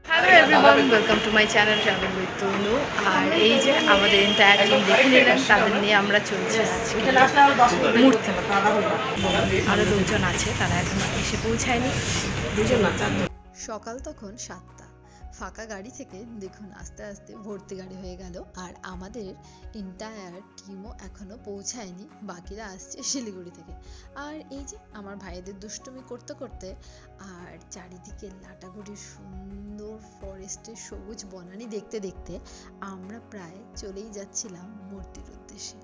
Hello everyone, welcome to my channel travel with Tanu. আর এই যে আমাদের এন্টায়ার টিম দেখে নিলেন, তাদের নিয়ে আমরা চলছি মূর্তি। আরও দুজন আছে, তারা এখন এসে পৌঁছায়নি। সকাল তখন 7টা। ফাঁকা গাড়ি থেকে দেখুন আস্তে আস্তে ভর্তি গাড়ি হয়ে গেল। আর আমাদের এন্টায়ার টিমও এখনো পৌঁছায়নি, বাকিরা আসছে শিলিগুড়ি থেকে। আর এই যে আমার ভাইদের দুষ্টুমি করতে করতে আর চারিদিকে লাটাগুড়ির সুন্দর ফরেস্টের সবুজ বনানী দেখতে দেখতে আমরা প্রায় চলেই যাচ্ছিলাম মূর্তির উদ্দেশ্যে।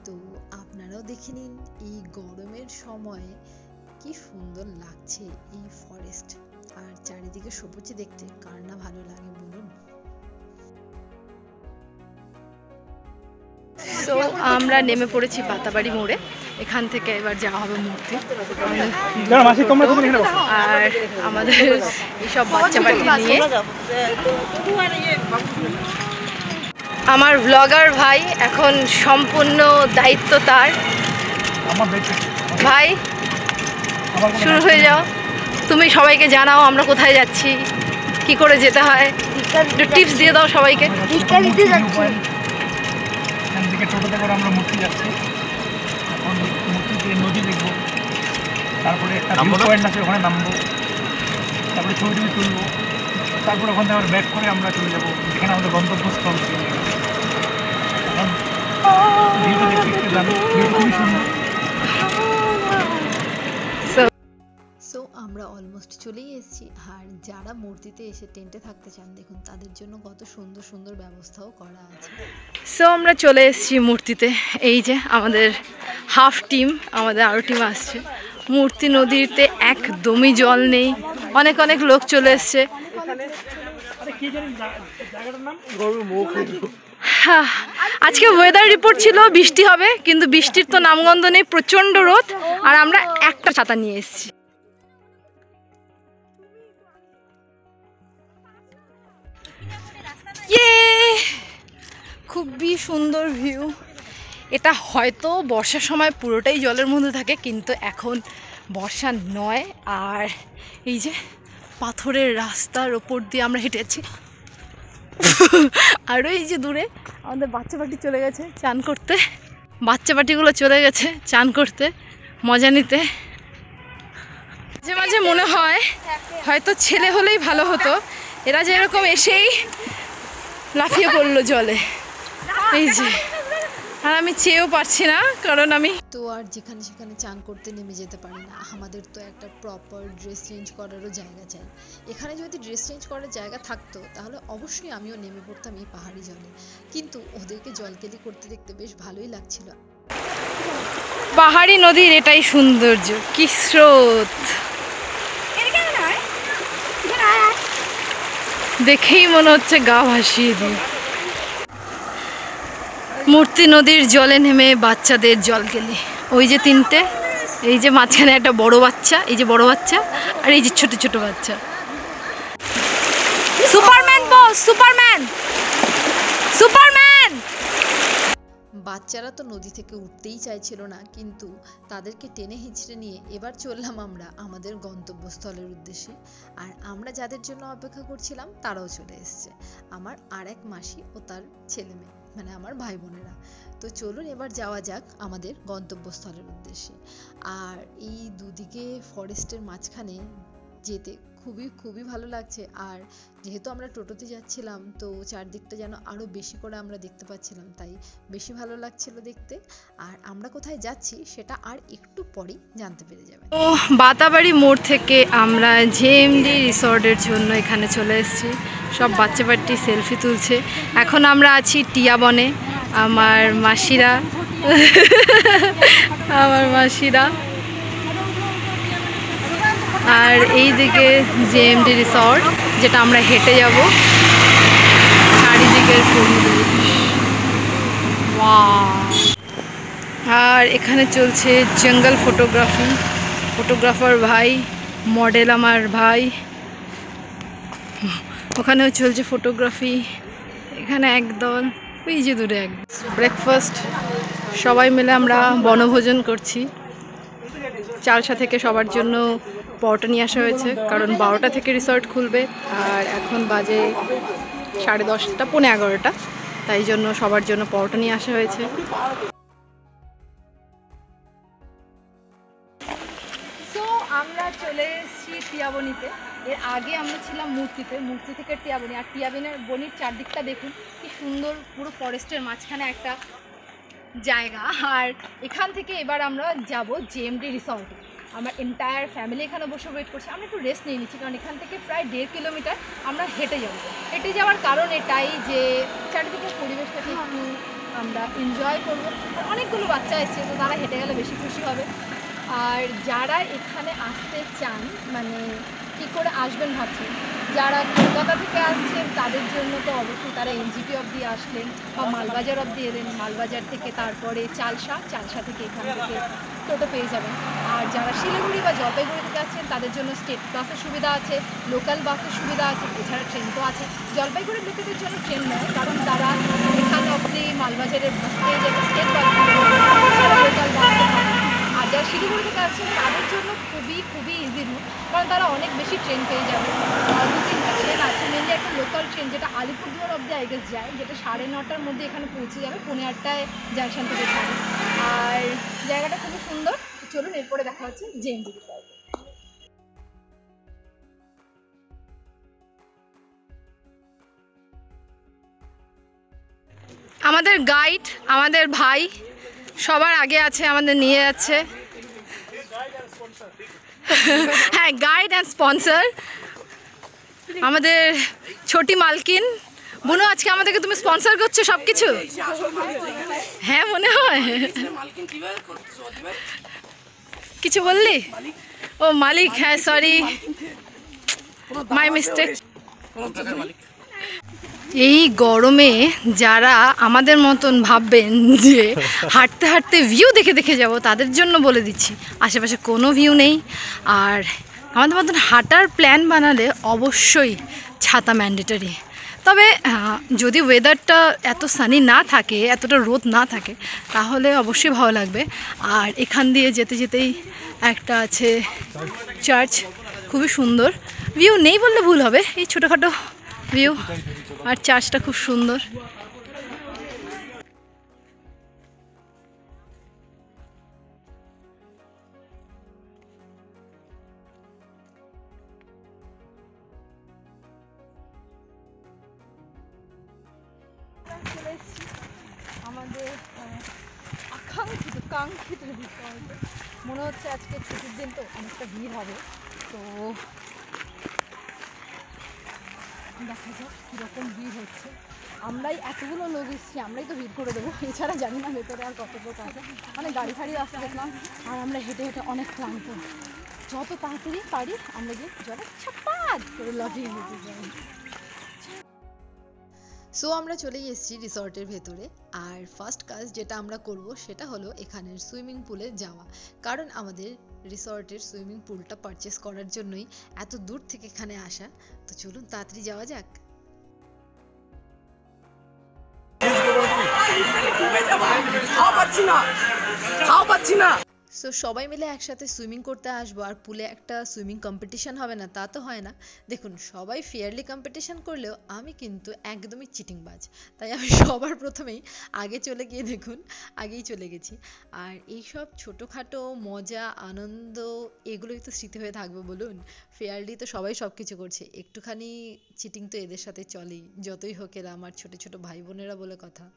তো আপনারাও দেখে নিন এই গরমের সময়ে কি সুন্দর লাগছে এই ফরেস্ট আর চারিদিকে সবুজ দেখতে, কার না ভালো লাগে বলুন। তো আমরা নেমে পড়েছি পাতাবাড়ি মোড়ে। এখান থেকে এবার যাওয়া হবে মূর্তি। আর আমাদের এইসব বাচ্চা বাড়ি নিয়ে আমার ব্লগার ভাই এখন সম্পূর্ণ দায়িত্ব তার। ভাই শুরু হয়ে যাও, তুমি সবাইকে জানাও আমরা কোথায় যাচ্ছি, কি করে যেতে হয়, একটু টিপস দিয়ে দাও সবাইকে। এখান থেকে টোটোতে করে আমরা মূর্তি যাচ্ছি। এখন মূর্তিতে নদী দেখবো, তারপরে একটা ভিউ পয়েন্ট আছে ওখানে নামবো, তারপরে ছবি টবি তুলবো, তারপরে ওখান থেকে আবার ব্যাক করে আমরা চলে যাবো যেখানে আমাদের গন্তব্যস্থল ছিল। এখন ভিউটা দেখতে একটু যাবো, ভিউ খুবই সুন্দর। সো আমরা অলমোস্ট চলেই এসেছি। আর যারা মূর্তিতে এসে টেন্টে থাকতে চান, দেখুন তাদের জন্য কত সুন্দর সুন্দর ব্যবস্থাও করা আছে। সো আমরা চলে এসেছি মূর্তিতে। এই যে আমাদের হাফ টিম, আমাদের আরও টিম আসছে। মূর্তি নদীতে একদমই জল নেই, অনেক অনেক লোক চলে এসছে। আজকে ওয়েদার রিপোর্ট ছিল বৃষ্টি হবে, কিন্তু বৃষ্টির তো নামগন্ধ নেই, প্রচন্ড রোদ। আর আমরা একটা ছাতা নিয়ে এসেছি। খুবই সুন্দর ভিউ। এটা হয়তো বর্ষার সময় পুরোটাই জলের মধ্যে থাকে, কিন্তু এখন বর্ষা নয়। আর এই যে পাথরের রাস্তার ওপর দিয়ে আমরা হেঁটেছি। আরও এই যে দূরে আমাদের বাচ্চা পাটি চলে গেছে চান করতে, বাচ্চা পাটিগুলো চলে গেছে চান করতে, মজা নিতে। মাঝে মাঝে মনে হয় হয়তো ছেলে হলেই ভালো হতো, এরা যেরকম এসেই লাফিয়ে পড়লো জলে। এই যে, আর আমি চেয়েও পারছি না, কারণ আমি তো আর যেখানে সেখানে চান করতে নেমে যেতে পারি না। আমাদের তো একটা প্রপার ড্রেস চেঞ্জ করারও জায়গা চাই। এখানে যদি ড্রেস চেঞ্জ করার জায়গা থাকতো তাহলে অবশ্যই আমিও নেমে পড়তাম এই পাহাড়ি জলে, কিন্তু ওদেরকে জলকেলি করতে দেখতে বেশ ভালোই লাগছিল। পাহাড়ি নদীর এটাই সৌন্দর্য, কি স্রোত, দেখেই মনে হচ্ছে গা ভাসিয়ে দিই। মূর্তি নদীর জলে নেমে বাচ্চাদের জল কেলি, ওই যে তিনটে, এই যে মাঝখানে একটা বড় বাচ্চা, এই যে বড় বাচ্চা, আর এই যে ছোট ছোট বাচ্চা। সুপারম্যান বস, সুপারম্যান, সুপারম্যান। বাচ্চারা তো নদী থেকে উঠতেই চাইছিল না, কিন্তু তাদেরকে টেনে হিঁচড়ে নিয়ে এবার চললাম আমরা আমাদের গন্তব্যস্থলের উদ্দেশ্যে। আর আমরা যাদের জন্য অপেক্ষা করছিলাম তারাও চলে এসেছে, আমার আর এক মাসি ও তার ছেলে মেয়ে, মানে আমার ভাই বোনেরা। তো চলুন এবার যাওয়া যাক আমাদের গন্তব্যস্থলের উদ্দেশ্যে। আর এই দুদিকে ফরেস্টের মাঝখানে যেতে খুবই খুবই ভালো লাগছে। আর যেহেতু আমরা টোটোতে যাচ্ছিলাম, তো চারদিকটা যেন আরও বেশি করে আমরা দেখতে পাচ্ছিলাম, তাই বেশি ভালো লাগছিল দেখতে। আর আমরা কোথায় যাচ্ছি সেটা আর একটু পরেই জানতে পেরে যাবেন। তো বাতাবাড়ি মোড় থেকে আমরা জেএমডি রিসর্টের জন্য এখানে চলে এসেছি। সব বাচ্চা বাচ্চি সেলফি তুলছে। এখন আমরা আছি টিয়া বনে, আমার মাসিরা আমার মাসিরা, আর এই দিকে জেএমডি রিসর্ট, যেটা আমরা হেঁটে যাব। চারিদিকের পরিবেশ, আর এখানে চলছে জঙ্গল ফটোগ্রাফি। ফটোগ্রাফার ভাই, মডেল আমার ভাই, ওখানেও চলছে ফটোগ্রাফি। এখানে একদল ওই যে দূরে এক ব্রেকফাস্ট, সবাই মিলে আমরা বনভোজন করছি। চালসা থেকে সবার জন্য পরোটা নিয়ে আসা হয়েছে, কারণ 12টা থেকে রিসর্ট খুলবে আর এখন বাজে 10:30, পৌনে 11টা, তাই জন্য সবার জন্য পরোটা নিয়ে আসা হয়েছে। তো আমরা চলে এসেছি টিয়াবনিতে। এর আগে আমরা ছিলাম মূর্তিতে, মূর্তি থেকে টিয়াবনি। আর টিয়াবনির চারদিকটা দেখুন কি সুন্দর, পুরো ফরেস্টের মাঝখানে একটা জায়গা। আর এখান থেকে এবার আমরা যাব জেএমডি রিসর্টে। আমার এন্টায়ার ফ্যামিলি এখানে বসে ওয়েট করছে। আমরা একটু রেস্ট নিয়ে নিচ্ছি, কারণ এখান থেকে প্রায় 1.5 কিলোমিটার আমরা হেঁটে যাব। হেঁটে যাওয়ার কারণ এটাই যে চারিদিকে পরিবেশটাকে একটু আমরা এনজয় করবো। অনেকগুলো বাচ্চা এসছে, তো তারা হেঁটে গেলে বেশি খুশি হবে। আর যারা এখানে আসতে চান, মানে কী করে আসবেন ভাবছেন, যারা কলকাতা থেকে আসছেন তাদের জন্য তো অবশ্যই তারা এনজিপি অবধি আসলেন বা মালবাজার অবধি এলেন, মালবাজার থেকে তারপরে চালসা থেকে এখান থেকে টোটো পেয়ে যাবেন। আর যারা শিলিগুড়ি বা জলপাইগুড়ি থেকে আসছেন তাদের জন্য স্টেট বাসের সুবিধা আছে, লোকাল বাসের সুবিধা আছে, এছাড়া ট্রেন তো আছে। জলপাইগুড়ির লোকেদের জন্য ট্রেন নয়, কারণ তারা এখানে অবধি মালবাজারের বাস পেয়ে যাবে, স্টেট বাস, লোকাল বাস। আর যারা শিলিগুড়ি থেকে আসছেন তাদের জন্য খুবই ইজি রুট, কারণ তারা অনেক বেশি ট্রেন পেয়ে যাবে। 2-3টা ট্রেন আছে, মেনলি একটা লোকাল ট্রেন যেটা আলিপুরদুয়ার অবধি আইগেস যায়, যেটা 9:30টার মধ্যে এখানে পৌঁছে যাবে, 8:15টায় জাংশন থেকে ছাড়ে। আর জায়গাটা খুবই সুন্দর। চলুন এরপরে দেখা হচ্ছে জেএমডি রিসর্ট। আমাদের গাইড, আমাদের ভাই সবার আগে আছে, আমাদের নিয়ে যাচ্ছে। হ্যাঁ, গাইড অ্যান্ড স্পন্সর আমাদের ছোটি মালকিন। বুনু, আজকে আমাদেরকে তুমি স্পন্সর করছো সব কিছু? হ্যাঁ মনে হয়। কিছু বললি? ও মালিক, হ্যাঁ সরি, মাই মিস্টেক। এই গরমে যারা আমাদের মতন ভাববেন যে হাঁটতে হাঁটতে ভিউ দেখে দেখে যাব, তাদের জন্য বলে দিচ্ছি আশেপাশে কোনো ভিউ নেই। আর আমাদের মতন হাঁটার প্ল্যান বানালে অবশ্যই ছাতা ম্যান্ডেটরি। তবে যদি ওয়েদারটা এত সানি না থাকে, এতটা রোদ না থাকে, তাহলে অবশ্যই ভালো লাগবে। আর এখান দিয়ে যেতে যেতেই একটা আছে চার্চ, খুবই সুন্দর। ভিউ নেই বললে ভুল হবে, এই ছোটোখাটো ভিউ, আর চার্চটা খুব সুন্দর। আমাদের কাঙ্ক্ষিত রিসর্টে মনে হচ্ছে আজকে ছুটির দিন তো অনেকটা ভিড় হবে, তো দেখা যাক কীরকম ভিড় হচ্ছে। আমরাই এতগুলো লোক এসেছি, আমরাই তো ভিড় করে দেবো, এছাড়া জানি না ভেতরে আর কত লোক আছে। মানে গাড়ি ফাড়ি আসতে দেখলাম, আর আমরা হেঁটে হেঁটে অনেক ক্লান্ত। যত তাড়াতাড়ি পারি আমরা গিয়ে জলে ছাপাত করে লাফিয়ে যেতে চাই। সো আমরা চলে এসেছি রিসর্টের ভেতরে। আর ফার্স্ট কাজ যেটা আমরা করব সেটা হলো এখানের সুইমিং পুলে যাওয়া, কারণ আমাদের রিসর্টের সুইমিং পুলটা পারচেস করার জন্যই এত দূর থেকে এখানে আসা। তো চলুন তাড়াতাড়ি যাওয়া যাক। সো সবাই মিলে একসাথে সুইমিং করতে আসবো আর পুলে একটা সুইমিং কম্পিটিশন হবে না, তা তো হয় না। দেখুন, সবাই ফেয়ারলি কম্পিটিশন করলেও আমি কিন্তু একদমই চিটিংবাজ, তাই আমি সবার প্রথমেই আগে চলে গিয়ে দেখুন আগেই চলে গেছি। আর এইসব ছোটোখাটো মজা আনন্দ এগুলোই তো স্মৃতি হয়ে থাকবে বলুন। ফেয়ারলি তো সবাই সব কিছু করছে, একটুখানি চিটিং তো এদের সাথে চলেই, যতই হোক এরা আমার ছোট ছোট ভাই বোনেরা বলে কথা।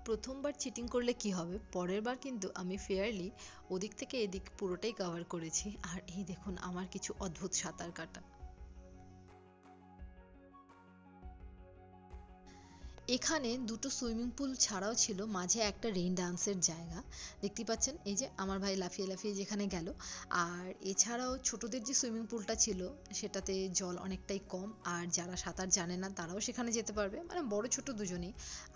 প্রথমবার চিটিং করলে কি হবে, পরের বার কিন্তু আমি ফেয়ারলি ওদিক থেকে এদিক পুরোটাই কভার করেছি। আর এই দেখুন আমার কিছু অদ্ভুত সাঁতার কাটা। এখানে দুটো সুইমিং পুল ছাড়াও ছিল মাঝে একটা রেইন ডান্সের জায়গা, দেখতে পাচ্ছেন এই যে আমার ভাই লাফিয়ে লাফিয়ে যেখানে গেল। আর এছাড়াও ছোটদের যে সুইমিং পুলটা ছিল সেটাতে জল অনেকটাই কম, আর যারা সাঁতার জানে না তারাও সেখানে যেতে পারবে, মানে বড় ছোট দুজনেই।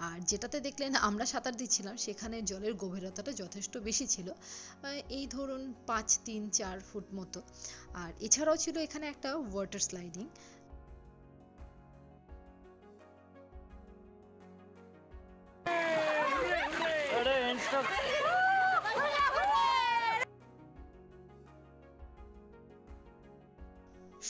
আর যেটাতে দেখলেন আমরা সাঁতার দিচ্ছিলাম সেখানে জলের গভীরতাটা যথেষ্ট বেশি ছিল, এই ধরুন 5-3-4 ফুট মতো। আর এছাড়াও ছিল এখানে একটা ওয়াটার স্লাইডিং।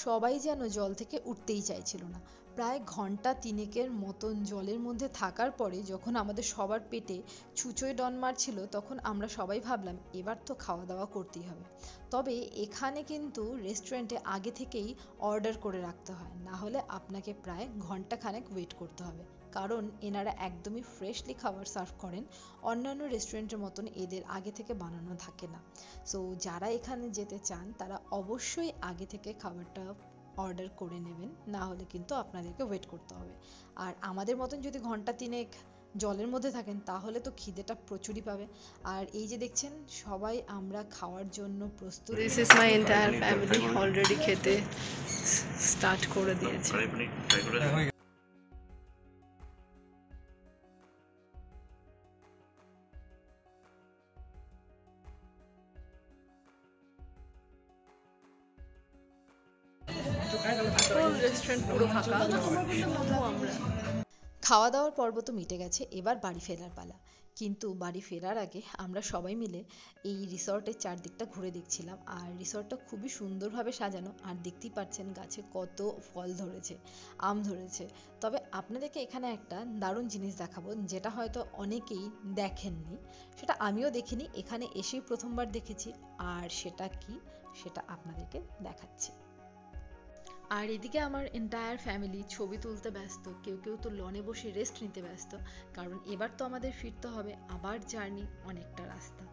সবাই যেন জল থেকে উঠতেই চাইছিল না। প্রায় ঘন্টা তিনেকের মতন জলের মধ্যে থাকার পরে যখন আমাদের সবার পেটে ছুঁচোয় ডন মারছিল, তখন আমরা সবাই ভাবলাম এবার তো খাওয়া দাওয়া করতেই হবে। তবে এখানে কিন্তু রেস্টুরেন্টে আগে থেকেই অর্ডার করে রাখতে হয়, না হলে আপনাকে প্রায় ঘন্টাখানেক ওয়েট করতে হবে, কারণ এনারা একদমই ফ্রেশলি খাবার সার্ভ করেন। অন্যান্য রেস্টুরেন্টের মতন এদের আগে থেকে বানানো থাকে না। সো যারা এখানে যেতে চান তারা অবশ্যই আগে থেকে খাবারটা অর্ডার করে নেবেন, না হলে কিন্তু আপনাদেরকে ওয়েট করতে হবে। আর আমাদের মতন যদি ঘন্টা তিনেক জলের মধ্যে থাকেন তাহলে তো খিদেটা প্রচুরই পাবে। আর এই যে দেখছেন সবাই আমরা খাওয়ার জন্য প্রস্তুত। This is my entire family already খেতে স্টার্ট করে দিয়েছে। রেস্টুরেন্ট পুরো ফাঁকা, আমরা খাওয়া দাওয়ার পর্ব তো মিটে গেছে, এবার বাড়ি ফেরার পালা। কিন্তু বাড়ি ফেরার আগে আমরা সবাই মিলে এই রিসর্টের চারদিকটা ঘুরে দেখছিলাম। আর রিসর্টটা খুবই সুন্দরভাবে সাজানো, আর দেখতেই পাচ্ছেন গাছে কত ফল ধরেছে, আম ধরেছে। তবে আপনাদেরকে এখানে একটা দারুণ জিনিস দেখাবো, যেটা হয়তো অনেকেই দেখেননি, সেটা আমিও দেখিনি, এখানে এসেই প্রথমবার দেখেছি। আর সেটা কি, সেটা আপনাদেরকে দেখাচ্ছি। আর এদিকে আমার এন্টায়ার ফ্যামিলি ছবি তুলতে ব্যস্ত, কেউ কেউ তো লনে বসে রেস্ট নিতে ব্যস্ত, কারণ এবার তো আমাদের ফিরতে হবে, আবার জার্নি অনেকটা রাস্তা।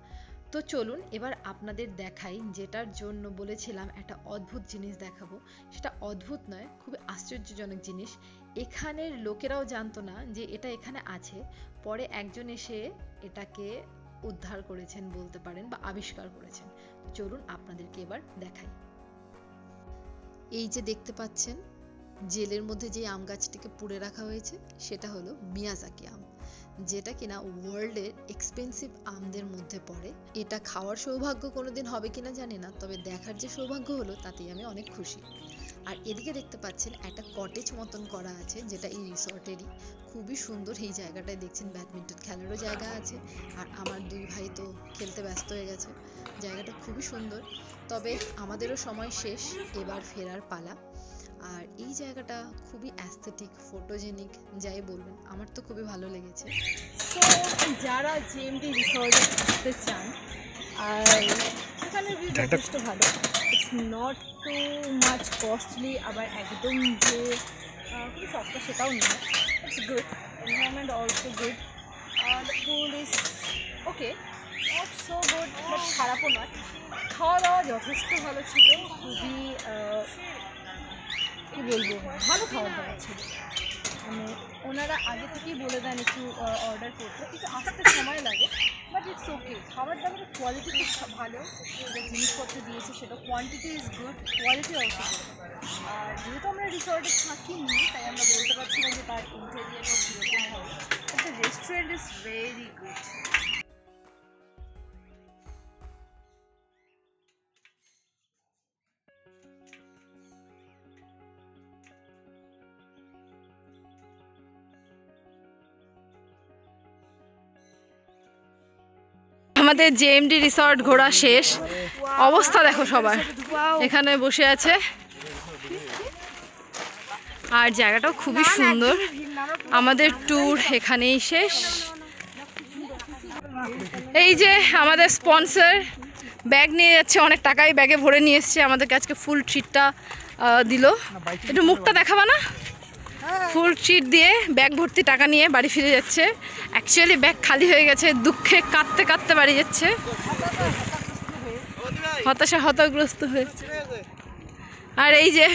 তো চলুন এবার আপনাদের দেখাই, যেটার জন্য বলেছিলাম একটা অদ্ভুত জিনিস দেখাবো। সেটা অদ্ভুত নয়, খুবই আশ্চর্যজনক জিনিস। এখানের লোকেরাও জানতো না যে এটা এখানে আছে, পরে একজন এসে এটাকে উদ্ধার করেছেন বলতে পারেন, বা আবিষ্কার করেছেন। চলুন আপনাদেরকে এবার দেখাই। এই যে দেখতে পাচ্ছেন জেলের মধ্যে যে আম গাছটিকে পুড়ে রাখা হয়েছে, সেটা হলো মিয়াজাকি আম, যেটা কিনা ওয়ার্ল্ডের এক্সপেন্সিভ আমদের মধ্যে পড়ে। এটা খাওয়ার সৌভাগ্য কোনোদিন হবে কিনা জানি না, তবে দেখার যে সৌভাগ্য হলো তাতেই আমি অনেক খুশি। আর এদিকে দেখতে পাচ্ছেন একটা কটেজ মতন করা আছে, যেটা এই রিসর্টেরই, খুবই সুন্দর। এই জায়গাটায় দেখছেন ব্যাডমিন্টন খেলারও জায়গা আছে, আর আমার দুই ভাই তো খেলতে ব্যস্ত হয়ে গেছে। জায়গাটা খুবই সুন্দর। তবে আমাদেরও সময় শেষ, এবার ফেরার পালা। আর এই জায়গাটা খুবই অ্যাস্থেটিক, ফটোজেনিক, যাই বলবেন, আমার তো খুবই ভালো লেগেছে। তো যারা জেএমডি রিসর্টে আসতে চান, আর সেখানে ভিউ যথেষ্ট ভালো, it's not too much costly, আবার একদম যে খুবই সস্তা সেটাও নয়। It's good, environment also good, the food is okay, not so good but খারাপও নয়। খাওয়া দাওয়া যথেষ্ট ভালো ছিল, খুবই কী বলবো, ভালো খাওয়া দাওয়া ছিল। মানে ওনারা আগে থেকেই বলে দেন একটু অর্ডার করতে, একটু আসতে সময় লাগে, বাট ইটস ওকে। খাবার দাবারের কোয়ালিটি খুব ভালো, যে জিনিসপত্র দিয়েছে সেটা quantity is good, quality also good. আর যেহেতু আমরা রিসর্টে থাকিনি, তাই আমরা বলতে পারছি না যে তার ইন্টেরিয়ারও কীরকম হবে, but the restaurant is very good. আমাদের জেএমডি রিসর্ট ঘোরা শেষ, অবস্থা দেখো সবার, এখানে বসে আছে। আর জায়গাটাও খুবই সুন্দর। আমাদের ট্যুর এখানেই শেষ। এই যে আমাদের স্পন্সর ব্যাগ নিয়ে যাচ্ছে, অনেক টাকাই ব্যাগে ভরে নিয়ে এসছে, আমাদেরকে আজকে ফুল ট্রিটটা দিল। একটু মুখটা দেখাবা না? ফুল ট্রিট দিয়ে ব্যাগ ভর্তি টাকা নিয়ে বাড়ি ফিরে যাচ্ছে। অ্যাকচুয়ালি ব্যাগ খালি হয়ে গেছে, দুঃখে কাঁদতে কাঁদতে বাড়ি যাচ্ছে, হতাশা হতগ্রস্ত হয়ে। আর এই যে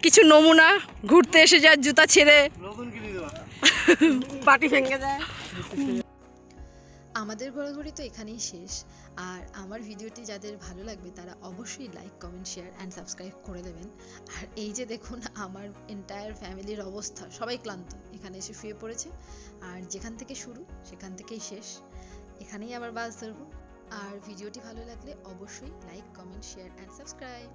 কিছু নমুনা ঘুরতে এসে যার জুতা ছেড়ে পাটি ভেঙে যায়। আমাদের ঘোরাঘুরি তো এখানেই শেষ। আর আমার ভিডিওটি যাদের ভালো লাগবে তারা অবশ্যই like, comment, share and subscribe করে দেবেন। আর এই যে দেখুন আমার এন্টায়ার ফ্যামিলির অবস্থা, সবাই ক্লান্ত, এখানে এসে শুয়ে পড়েছে। আর যেখান থেকে শুরু সেখান থেকেই শেষ, এখানেই আবার বাস ধরবো। আর ভিডিওটি ভালো লাগলে অবশ্যই like, comment, share and subscribe.